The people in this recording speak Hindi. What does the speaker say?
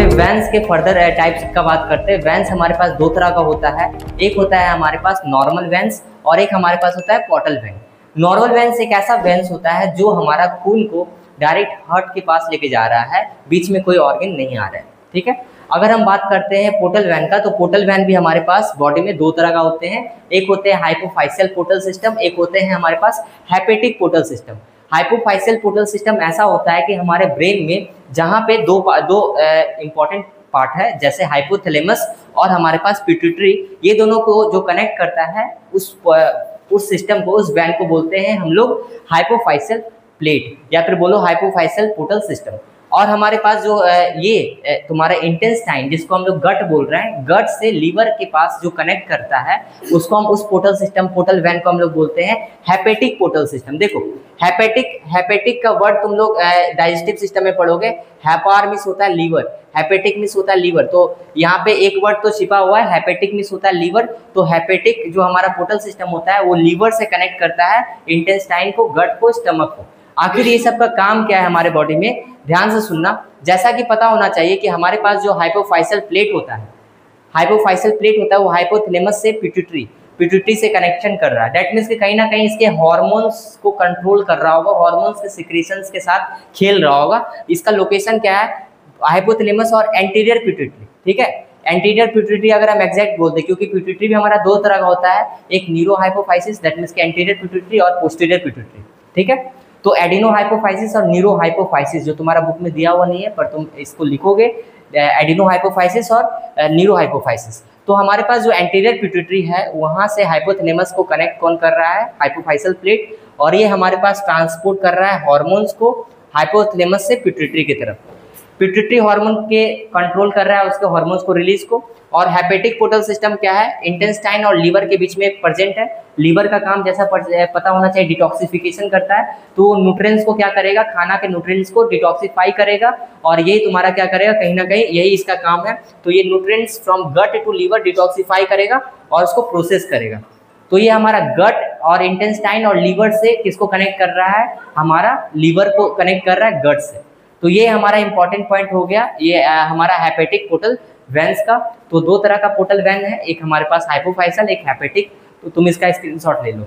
पे वेंस के फर्दर टाइप्स का बात करते हैं। वेंस हमारे पास दो तरह का होता है, एक होता है हमारे पास नॉर्मल वेंस और एक हमारे पास होता है पोर्टल वेन। नॉर्मल वेंस एक ऐसा वेंस होता है जो हमारा खून को डायरेक्ट हार्ट के पास लेके जा रहा है, बीच में कोई ऑर्गन नहीं आ रहा है, ठीक है। अगर हम बात करते हैं पोर्टल वैन का, तो पोर्टल वैन भी हमारे पास बॉडी में दो तरह का होते हैं, एक होते हैं हाइपोफाइशियल पोर्टल सिस्टम, एक होते हैं हमारे पास hepatic portal system. Hypophyseal portal system ऐसा होता है कि हमारे ब्रेन में जहाँ पे दो इंपॉर्टेंट पार्ट है, जैसे हाइपोथैलेमस और हमारे पास पिट्यूटरी, ये दोनों को जो कनेक्ट करता है उस सिस्टम को, उस वैन को बोलते हैं हम लोग हाइपोफाइशियल प्लेट या फिर बोलो हाइपोफाइशियल पोर्टल सिस्टम। और हमारे पास जो ये तुम्हारा इंटेस्टाइन, जिसको हम लोग गट बोल रहे हैं, गट से लीवर के पास जो कनेक्ट करता है उसको हम, उस पोर्टल सिस्टम, पोर्टल वैन को हम लोग बोलते हैं हेपेटिक पोर्टल सिस्टम। देखो हेपेटिक का वर्ड तुम लोग डाइजेस्टिव सिस्टम में पढ़ोगे, हैपार मीन्स होता है लीवर, हेपेटिक मीन्स होता है लीवर, तो यहाँ पे एक वर्ड तो छिपा हुआ है, हेपेटिक मीन्स होता है लीवर। तो हेपेटिक जो हमारा पोर्टल सिस्टम होता है वो लीवर से कनेक्ट करता है इंटेस्टाइन को, गट को, स्टमक को। आखिर ये सब का काम क्या है हमारे बॉडी में, ध्यान से सुनना। जैसा कि पता होना चाहिए कि हमारे पास जो हाइपोफाइशियल प्लेट होता है, हाइपोफाइशियल प्लेट होता है वो हाइपोथैलेमस से पिट्यूटरी से कनेक्शन कर रहा है। दैट मीन्स कि कहीं ना कहीं इसके हार्मोन्स को कंट्रोल कर रहा होगा, हार्मोन्स के सिक्रीशंस के साथ खेल रहा होगा। इसका लोकेशन क्या है, हाइपोथैलेमस और एंटीरियर पिट्यूटरी, ठीक है। एंटीरियर पिट्यूटरी अगर हम एग्जैक्ट बोलते हैं, क्योंकि पिट्यूटरी भी हमारा दो तरह का होता है, एक न्यूरो हाइपोफाइसिस, दैट मीन्स कि एंटीरियर पिट्यूटरी, और पोस्टीरियर पिट्यूटरी, ठीक है। तो एडिनो हाइपोफाइसिस और न्यूरो हाइपोफाइसिस जो तुम्हारा बुक में दिया हुआ नहीं है, पर तुम इसको लिखोगे एडिनो हाइपोफाइसिस और न्यूरो हाइपोफाइसिस। तो हमारे पास जो एंटीरियर पिट्यूटरी है वहाँ से हाइपोथैलेमस को कनेक्ट कौन कर रहा है, हाइपोफाइशियल प्लेट, और ये हमारे पास ट्रांसपोर्ट कर रहा है हार्मोन्स को हाइपोथैलेमस से पिट्यूटरी की तरफ। पिट्यूटरी हार्मोन के कंट्रोल कर रहा है उसके हार्मोन्स को रिलीज को। और हेपेटिक पोर्टल सिस्टम क्या है, इंटेस्टाइन और लीवर के बीच में प्रेजेंट है। लीवर का काम जैसा पता होना चाहिए, डिटॉक्सिफिकेशन करता है, तो न्यूट्रिएंट्स को क्या करेगा, खाना के न्यूट्रिएंट्स को डिटॉक्सिफाई करेगा, और ये तुम्हारा क्या करेगा, कहीं ना कहीं यही इसका काम है। तो ये nutrients from gut to liver detoxify करेगा और उसको प्रोसेस करेगा। तो ये हमारा गट और इंटेस्टाइन और लीवर से किसको कनेक्ट कर रहा है, हमारा लीवर को कनेक्ट कर रहा है गट से। तो ये हमारा इंपॉर्टेंट पॉइंट हो गया, ये हमारा हेपेटिक पोर्टल वेन्स का। तो दो तरह का पोर्टल वेन है, एक हमारे पास हाइपोफाइशियल, एक हेपेटिक। तो तुम इसका स्क्रीनशॉट ले लो।